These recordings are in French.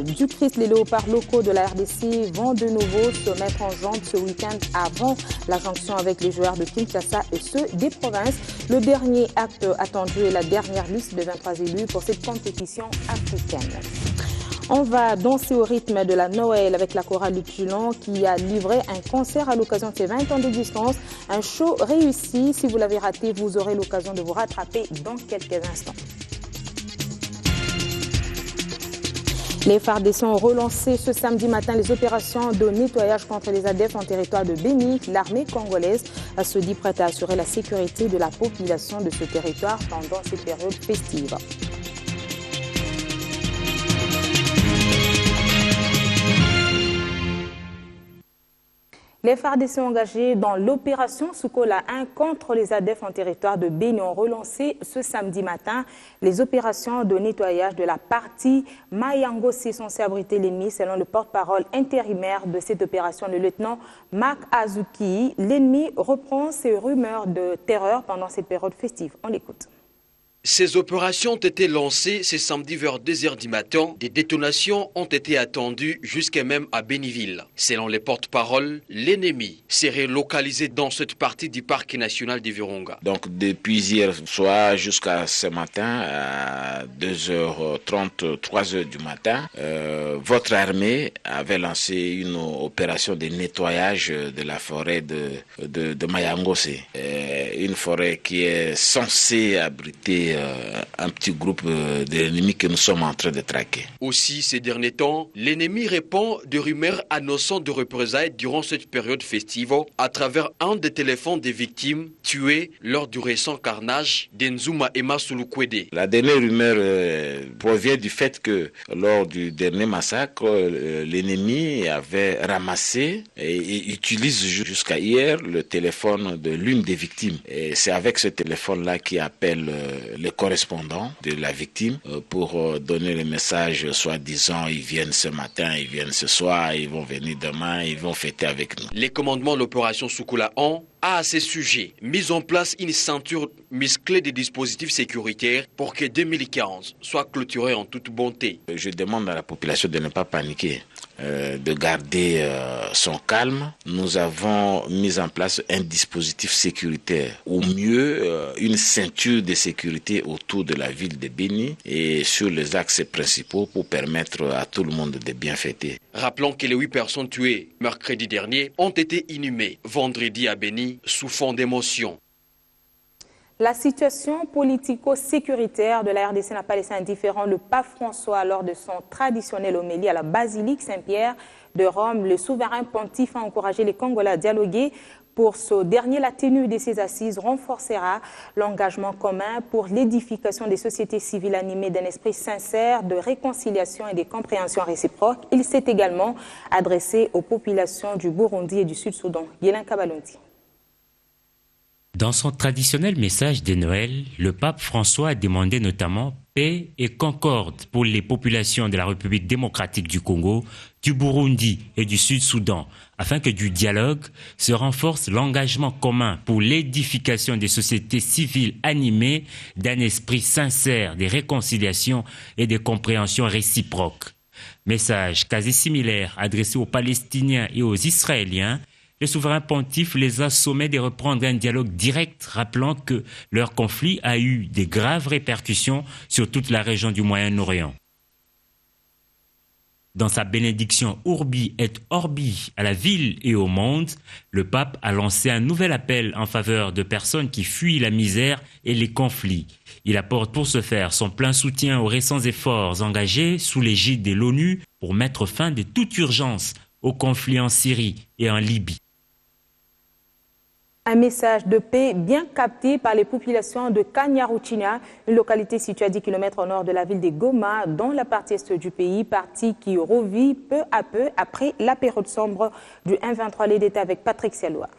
du Christ. Les léopards locaux de la RDC vont de nouveau se mettre en jambe ce week-end avant la jonction avec les joueurs de Kinshasa et ceux des provinces. Le dernier acte attendu est la dernière liste de 23 élus pour cette compétition africaine. On va danser au rythme de la Noël avec la chorale Luc Julon qui a livré un concert à l'occasion de ses 20 ans d'existence. Un show réussi. Si vous l'avez raté, vous aurez l'occasion de vous rattraper dans quelques instants. Les FARDC ont relancé ce samedi matin les opérations de nettoyage contre les ADF en territoire de Béni. L'armée congolaise se dit prête à assurer la sécurité de la population de ce territoire pendant ces périodes festives. Les FARDC engagés dans l'opération Soukola 1 contre les ADF en territoire de Béni ont relancé ce samedi matin les opérations de nettoyage de la partie Mayangossi censée abriter l'ennemi selon le porte-parole intérimaire de cette opération, le lieutenant Marc Azuki. L'ennemi reprend ses rumeurs de terreur pendant cette période festive. On l'écoute. Ces opérations ont été lancées ce samedi vers 2h du matin. Des détonations ont été attendues jusqu'à même à Béniville. Selon les porte-paroles, l'ennemi serait localisé dans cette partie du parc national du Virunga. Donc depuis hier soir jusqu'à ce matin à 2h30, 3h du matin, votre armée avait lancé une opération de nettoyage de la forêt de Mayangossi. Une forêt qui est censée abriter un petit groupe d'ennemis que nous sommes en train de traquer. Aussi, ces derniers temps, l'ennemi répand de rumeurs annonçant de représailles durant cette période festive à travers un des téléphones des victimes tuées lors du récent carnage d'Enzuma Emma Sulukwede. La dernière rumeur provient du fait que lors du dernier massacre, l'ennemi avait ramassé et utilise jusqu'à hier le téléphone de l'une des victimes. Et c'est avec ce téléphone-là qu'il appelle les correspondants de la victime pour donner le message, soi-disant, ils viennent ce matin, ils viennent ce soir, ils vont venir demain, ils vont fêter avec nous. Les commandements de l'opération Soukola 1 a à ce sujet mis en place une ceinture musclée des dispositifs sécuritaires pour que 2015 soit clôturé en toute bonté. Je demande à la population de ne pas paniquer, de garder son calme. Nous avons mis en place un dispositif sécuritaire, ou mieux une ceinture de sécurité autour de la ville de Béni et sur les axes principaux pour permettre à tout le monde de bien fêter. Rappelons que les 8 personnes tuées mercredi dernier ont été inhumées vendredi à Béni sous fond d'émotion. La situation politico-sécuritaire de la RDC n'a pas laissé indifférent le pape François lors de son traditionnel homélie à la basilique Saint-Pierre de Rome. Le souverain pontife a encouragé les Congolais à dialoguer. Pour ce dernier, la tenue de ces assises renforcera l'engagement commun pour l'édification des sociétés civiles animées d'un esprit sincère de réconciliation et de compréhension réciproque. Il s'est également adressé aux populations du Burundi et du Sud-Soudan. Yélin Kabalonti. Dans son traditionnel message de Noël, le pape François a demandé notamment paix et concorde pour les populations de la République démocratique du Congo, du Burundi et du Sud-Soudan, afin que du dialogue se renforce l'engagement commun pour l'édification des sociétés civiles animées d'un esprit sincère de réconciliation et de compréhension réciproque. Message quasi similaire adressé aux Palestiniens et aux Israéliens. Le souverain pontife les a sommés de reprendre un dialogue direct, rappelant que leur conflit a eu de graves répercussions sur toute la région du Moyen-Orient. Dans sa bénédiction Urbi et Orbi à la ville et au monde, le pape a lancé un nouvel appel en faveur de personnes qui fuient la misère et les conflits. Il apporte pour ce faire son plein soutien aux récents efforts engagés sous l'égide de l'ONU pour mettre fin de toute urgence aux conflits en Syrie et en Libye. Un message de paix bien capté par les populations de Kanyaruchinya, une localité située à 10 km au nord de la ville de Goma, dans la partie est du pays, partie qui revit peu à peu après la période sombre du 1-23 les détails avec Patrick Sialoua.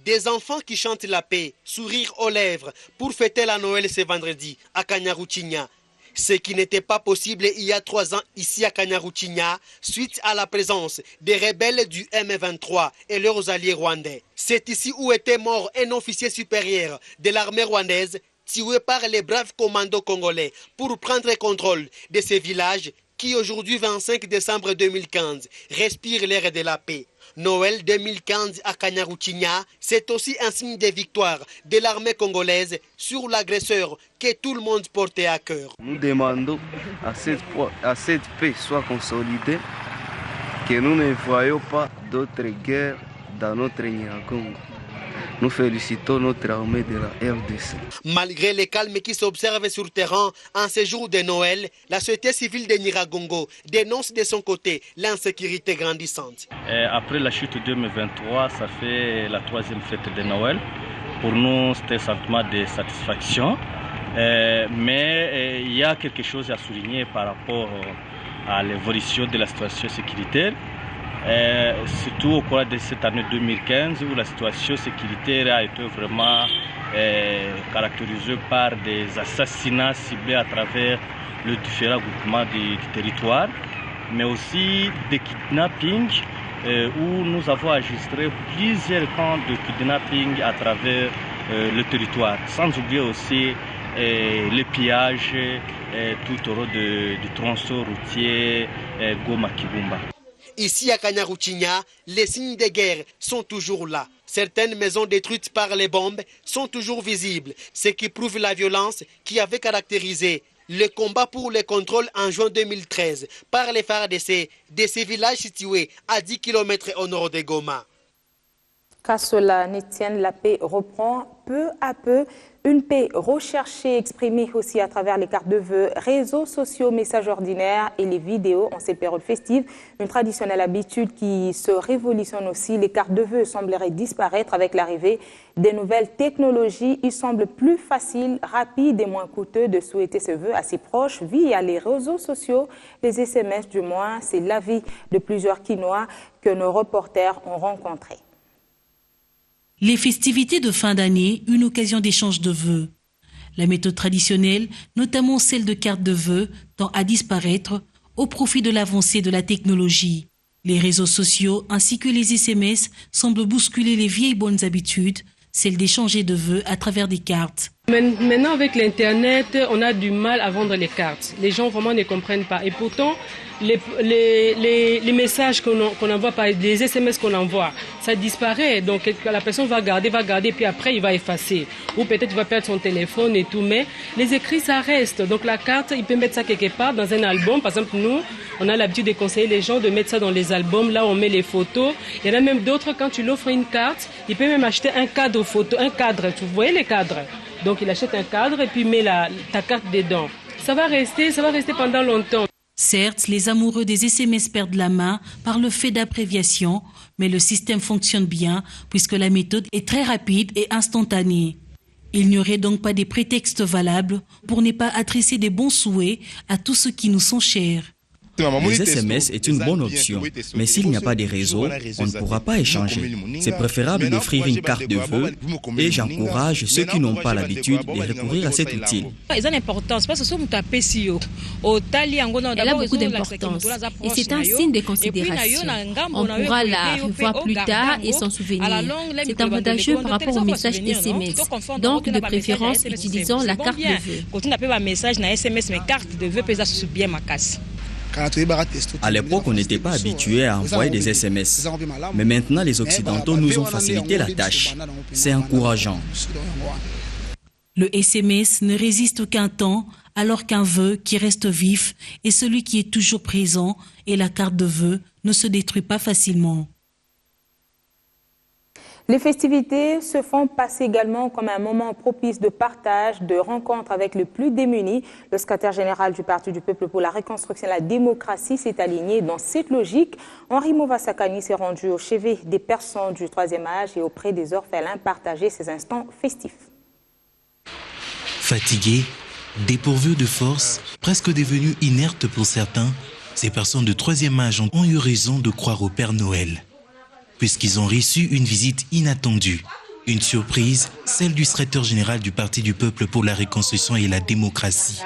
Des enfants qui chantent la paix, sourire aux lèvres, pour fêter la Noël ce vendredi à Kanyaruchinya. Ce qui n'était pas possible il y a 3 ans ici à Kanyaruchinya, suite à la présence des rebelles du M23 et leurs alliés rwandais. C'est ici où était mort un officier supérieur de l'armée rwandaise, tué par les braves commandos congolais pour prendre contrôle de ces villages qui aujourd'hui, 25 décembre 2015, respirent l'air de la paix. Noël 2015 à Kanyaruchinya, c'est aussi un signe de victoire de l'armée congolaise sur l'agresseur que tout le monde portait à cœur. Nous demandons à cette paix soit consolidée, que nous ne voyons pas d'autres guerres dans notre Nyiragongo. Nous félicitons notre armée de la RDC. Malgré les calmes qui s'observent sur terrain en ce jour de Noël, la société civile de Nyiragongo dénonce de son côté l'insécurité grandissante. Après la chute 2023, ça fait la 3e fête de Noël. Pour nous, c'était un sentiment de satisfaction. Mais il y a quelque chose à souligner par rapport à l'évolution de la situation sécuritaire. Surtout au cours de cette année 2015 où la situation sécuritaire a été vraiment caractérisée par des assassinats ciblés à travers les différents groupements du territoire, mais aussi des kidnappings où nous avons enregistré plusieurs camps de kidnapping à travers le territoire, sans oublier aussi les pillages tout au long du tronçon routier Goma-Kibumba. Ici à Kanyaruchinya, les signes de guerre sont toujours là. Certaines maisons détruites par les bombes sont toujours visibles, ce qui prouve la violence qui avait caractérisé le combat pour le contrôle en juin 2013 par les FARDC de ces villages situés à 10 km au nord de Goma. Qu'à cela ne tienne, la paix reprend peu à peu. Une paix recherchée, exprimée aussi à travers les cartes de vœux, réseaux sociaux, messages ordinaires et les vidéos en ces périodes festives. Une traditionnelle habitude qui se révolutionne aussi. Les cartes de vœux sembleraient disparaître avec l'arrivée des nouvelles technologies. Il semble plus facile, rapide et moins coûteux de souhaiter ce vœu à ses proches via les réseaux sociaux, les SMS du moins. C'est l'avis de plusieurs Quinois que nos reporters ont rencontrés. Les festivités de fin d'année, une occasion d'échange de vœux. La méthode traditionnelle, notamment celle de cartes de vœux, tend à disparaître au profit de l'avancée de la technologie. Les réseaux sociaux ainsi que les SMS semblent bousculer les vieilles bonnes habitudes, celle d'échanger de vœux à travers des cartes. Maintenant, avec l'Internet, on a du mal à vendre les cartes. Les gens vraiment ne comprennent pas. Et pourtant, les messages qu'on envoie, les SMS qu'on envoie, ça disparaît. Donc la personne va garder, puis après il va effacer. Ou peut-être il va perdre son téléphone et tout. Mais les écrits, ça reste. Donc la carte, il peut mettre ça quelque part dans un album. Par exemple, nous, on a l'habitude de conseiller les gens de mettre ça dans les albums. Là, on met les photos. Il y en a même d'autres, quand tu l'offres une carte, il peut même acheter un cadre photo, un cadre. Tu voyez les cadres? Donc il achète un cadre et puis met ta carte dedans. Ça va rester pendant longtemps. Certes, les amoureux des SMS perdent la main par le fait d'abréviation, mais le système fonctionne bien puisque la méthode est très rapide et instantanée. Il n'y aurait donc pas de prétextes valables pour ne pas adresser des bons souhaits à tous ceux qui nous sont chers. Les SMS est une bonne option, mais s'il n'y a pas de réseau, on ne pourra pas échanger. C'est préférable d'offrir une carte de vœux et j'encourage ceux qui n'ont pas l'habitude de recourir à cet outil. Elle a beaucoup d'importance et c'est un signe de considération. On pourra la revoir plus tard et s'en souvenir. C'est avantageux par rapport au message SMS. Donc, de préférence, utilisons la carte de vœux. À l'époque, on n'était pas habitué à envoyer des SMS. Mais maintenant, les Occidentaux nous ont facilité la tâche. C'est encourageant. Le SMS ne résiste qu'un temps, alors qu'un vœu qui reste vif est celui qui est toujours présent et la carte de vœu ne se détruit pas facilement. Les festivités se font passer également comme un moment propice de partage, de rencontre avec les plus démunis. Le secrétaire général du Parti du Peuple pour la Reconstruction et la Démocratie s'est aligné dans cette logique. Henri Mova-Sakani s'est rendu au chevet des personnes du troisième âge et auprès des orphelins partager ces instants festifs. Fatigués, dépourvus de force, presque devenus inertes pour certains, ces personnes de troisième âge ont eu raison de croire au Père Noël, puisqu'ils ont reçu une visite inattendue. Une surprise, celle du secrétaire général du Parti du Peuple pour la Reconstruction et la Démocratie.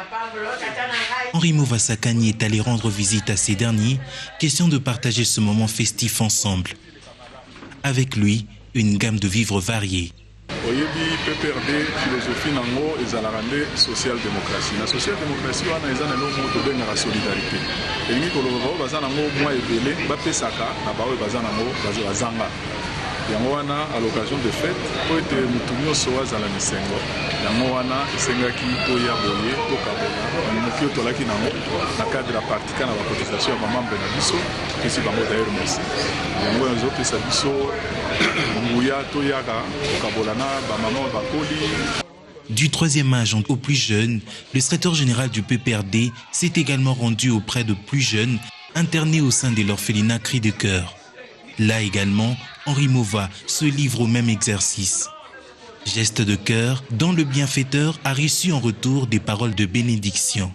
Henri Movasakani est allé rendre visite à ces derniers, question de partager ce moment festif ensemble. Avec lui, une gamme de vivres variés. Oyebi PPRD philosophie nango ezalaka nde social-démocratie. La social-démocratie wana eza na eloko moko tobengaka solidarité. Elingi koloba bao baza nango mwa ebele bapesaka na bao baza nango bazanga. Yango wana à l'occasion de fête po ete mutu nyonso azala misengo. Yango wana esengaki toya boye tokabola moki oyo tolaki nango na cadre ya partika na bacotisation ya bamambre na biso pesi bango d'ailleurs merci. Yango ezopesa biso Du troisième âge au plus jeune, le secrétaire général du PPRD s'est également rendu auprès de plus jeunes internés au sein de l'orphelinat Cri de Cœur. Là également, Henri Mova se livre au même exercice. Geste de cœur dont le bienfaiteur a reçu en retour des paroles de bénédiction.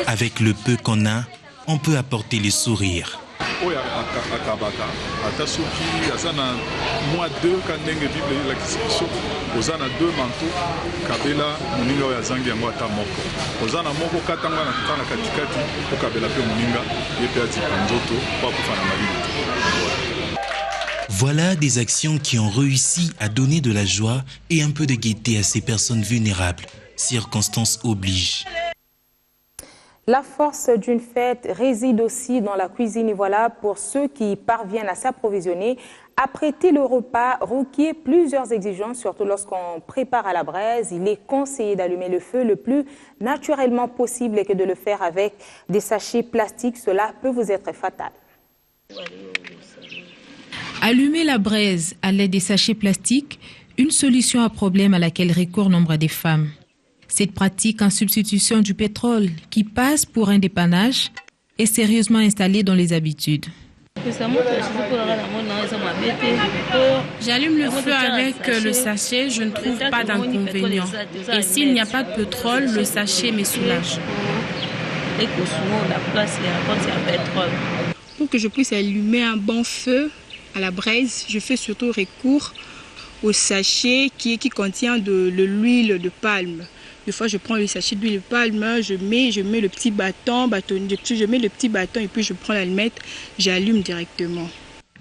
Avec le peu qu'on a, on peut apporter le sourire. Voilà des actions qui ont réussi à donner de la joie et un peu de gaieté à ces personnes vulnérables. Circonstances obligent. La force d'une fête réside aussi dans la cuisine et voilà pour ceux qui parviennent à s'approvisionner. Apprêter le repas requiert plusieurs exigences, surtout lorsqu'on prépare à la braise. Il est conseillé d'allumer le feu le plus naturellement possible et que de le faire avec des sachets plastiques. Cela peut vous être fatal. Allumer la braise à l'aide des sachets plastiques, une solution à problème à laquelle recourent nombre des femmes. Cette pratique en substitution du pétrole qui passe pour un dépannage est sérieusement installée dans les habitudes. J'allume le feu avec le sachet, je ne trouve pas d'inconvénient. Et s'il n'y a pas de pétrole, le sachet me soulage. Pour que je puisse allumer un bon feu à la braise, je fais surtout recours au sachet qui contient de l'huile de palme. Des fois, je prends le sachet d'huile de palme, je mets le petit bâton, je mets le petit bâton et puis je prends l'allumette, j'allume directement.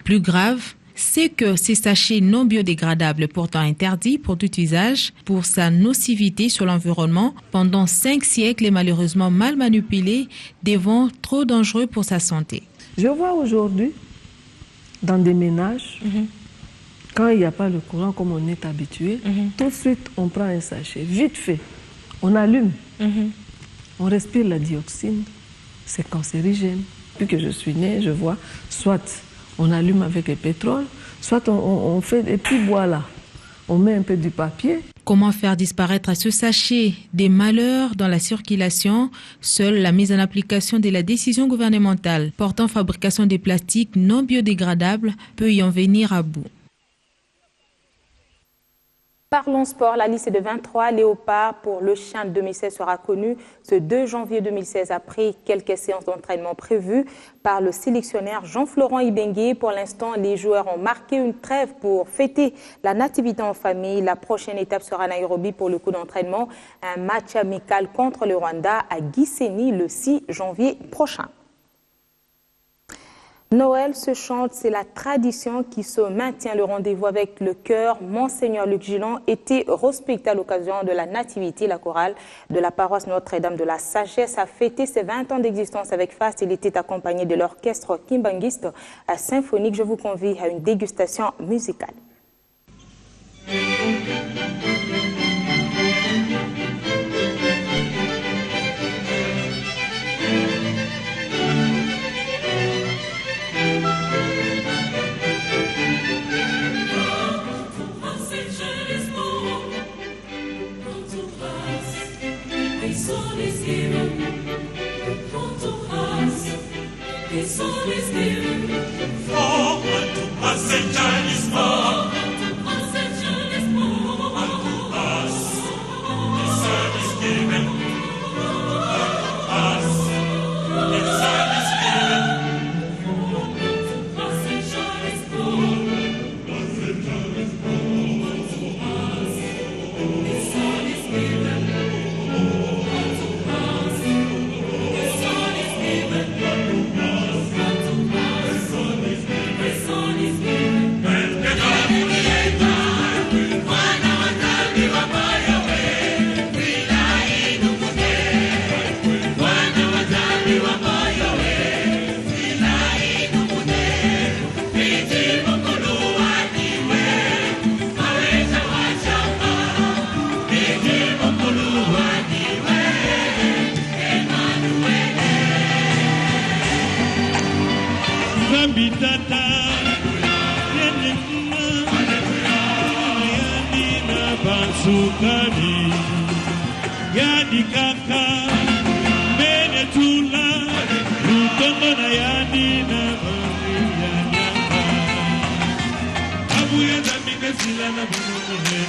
Plus grave, c'est que ces sachets non biodégradables, pourtant interdits pour tout usage, pour sa nocivité sur l'environnement, pendant 5 siècles et malheureusement mal manipulés, deviennent trop dangereux pour sa santé. Je vois aujourd'hui, dans des ménages, quand il n'y a pas le courant comme on est habitué, tout de suite on prend un sachet, vite fait, on allume, on respire la dioxine, c'est cancérigène. Depuis que je suis née, je vois, soit on allume avec le pétrole, soit on fait des petits bois là, on met un peu du papier. Comment faire disparaître à ce sachet des malheurs dans la circulation? Seule la mise en application de la décision gouvernementale portant fabrication des plastiques non biodégradables peut y en venir à bout. Parlons sport, la liste de 23 léopards pour le Chan 2016 sera connue ce 2 janvier 2016 après quelques séances d'entraînement prévues par le sélectionneur Jean-Florent Ibengue. Pour l'instant, les joueurs ont marqué une trêve pour fêter la nativité en famille. La prochaine étape sera à Nairobi pour le coup d'entraînement, un match amical contre le Rwanda à Gisenyi le 6 janvier prochain. Noël se chante, c'est la tradition qui se maintient. Le rendez-vous avec le chœur Monseigneur Luc Gillon était respecté à l'occasion de la nativité. La chorale de la paroisse Notre-Dame de la Sagesse a fêté ses 20 ans d'existence avec faste. Il était accompagné de l'orchestre Kimbanguiste symphonique. Je vous convie à une dégustation musicale. Nzombitata Yanina Bansukani Yadi Kaka Menetula Lutongo na Yanina Yanaka Abuya Zamine Silana Bunuhe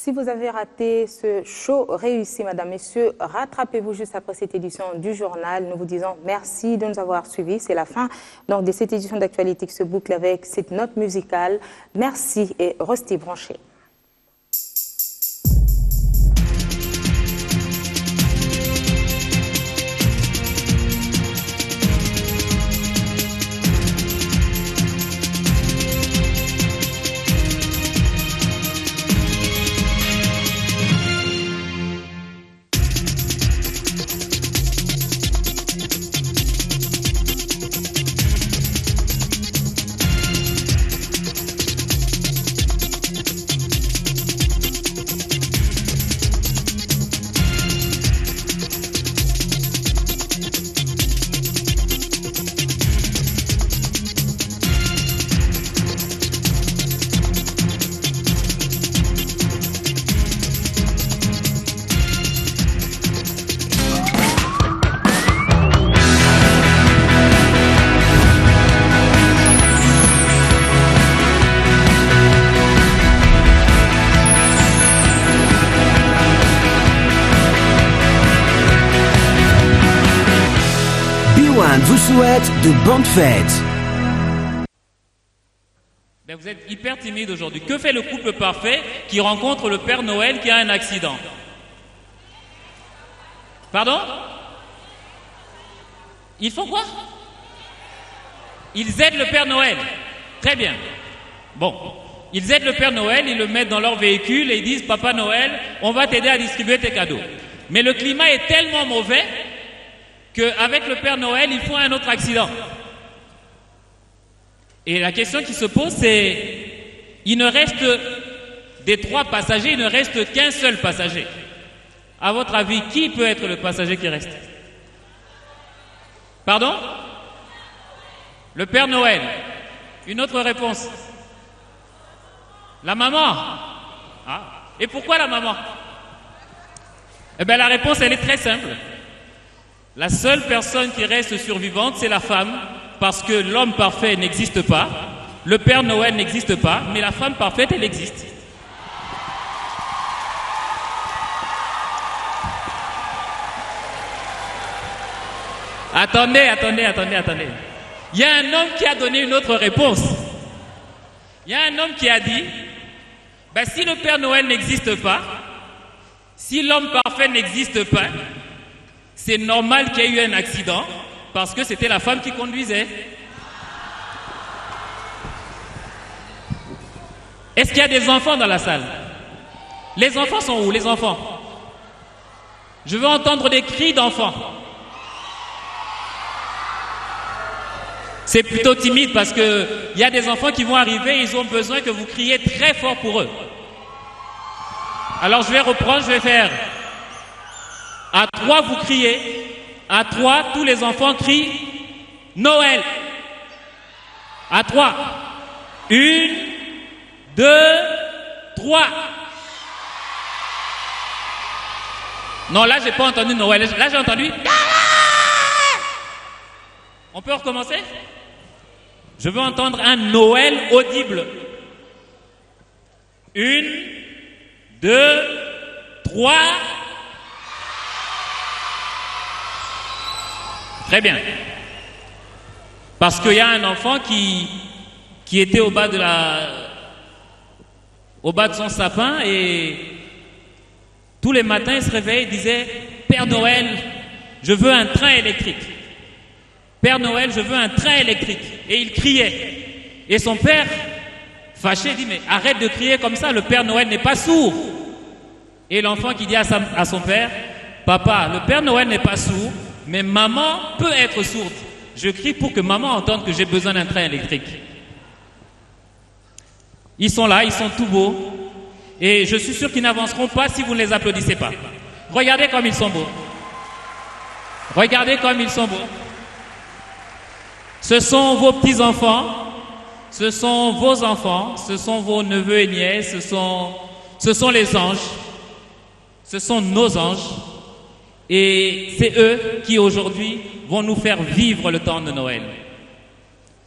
Si vous avez raté ce show réussi, Madame, Messieurs, rattrapez-vous juste après cette édition du journal. Nous vous disons merci de nous avoir suivis. C'est la fin donc, de cette édition d'actualité qui se boucle avec cette note musicale. Merci et restez branchés. Vous souhaite de bonnes fêtes. Ben vous êtes hyper timide aujourd'hui. Que fait le couple parfait qui rencontre le Père Noël qui a un accident? Pardon? Ils font quoi? Ils aident le Père Noël. Très bien. Bon. Ils aident le Père Noël, ils le mettent dans leur véhicule et ils disent « Papa Noël, on va t'aider à distribuer tes cadeaux. » Mais le climat est tellement mauvais qu'avec le Père Noël, ils font un autre accident. Et la question qui se pose, c'est, il ne reste, des 3 passagers, il ne reste qu'un seul passager. À votre avis, qui peut être le passager qui reste? Pardon? Le Père Noël. Une autre réponse? La maman. Ah. Et pourquoi la maman? Eh bien, la réponse, elle est très simple. La seule personne qui reste survivante, c'est la femme, parce que l'homme parfait n'existe pas, le Père Noël n'existe pas, mais la femme parfaite, elle existe. Attendez. Il y a un homme qui a donné une autre réponse. Il y a un homme qui a dit, ben, si le Père Noël n'existe pas, si l'homme parfait n'existe pas, c'est normal qu'il y ait eu un accident parce que c'était la femme qui conduisait. Est-ce qu'il y a des enfants dans la salle? Les enfants sont où, les enfants? Je veux entendre des cris d'enfants. C'est plutôt timide parce qu'il y a des enfants qui vont arriver et ils ont besoin que vous criez très fort pour eux. Alors je vais reprendre, je vais faire... À 3, vous criez. À 3, tous les enfants crient Noël. À 3. 1, 2, 3. Non, là, j'ai pas entendu Noël. Là, j'ai entendu Noël. On peut recommencer? Je veux entendre un Noël audible. 1, 2, 3. Très bien. Parce qu'il y a un enfant qui qui était au bas de son sapin, et tous les matins il se réveillait et disait « Père Noël, je veux un train électrique. Père Noël, je veux un train électrique. » Et il criait. Et son père, fâché, dit « Mais arrête de crier comme ça, le Père Noël n'est pas sourd. » Et l'enfant qui dit à son père « Papa, le Père Noël n'est pas sourd, mais maman peut être sourde. Je crie pour que maman entende que j'ai besoin d'un train électrique. » Ils sont là, ils sont tout beaux. Et je suis sûr qu'ils n'avanceront pas si vous ne les applaudissez pas. Regardez comme ils sont beaux. Regardez comme ils sont beaux. Ce sont vos petits-enfants, ce sont vos enfants, ce sont vos neveux et nièces, ce sont les anges, ce sont nos anges. Et c'est eux qui aujourd'hui vont nous faire vivre le temps de Noël.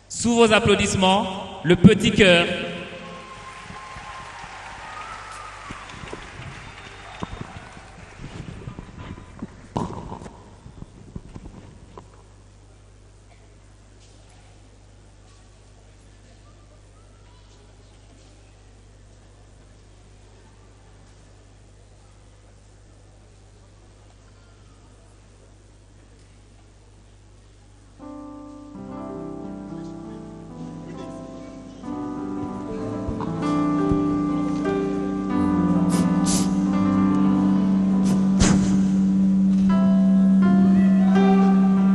Sous vos applaudissements, le petit cœur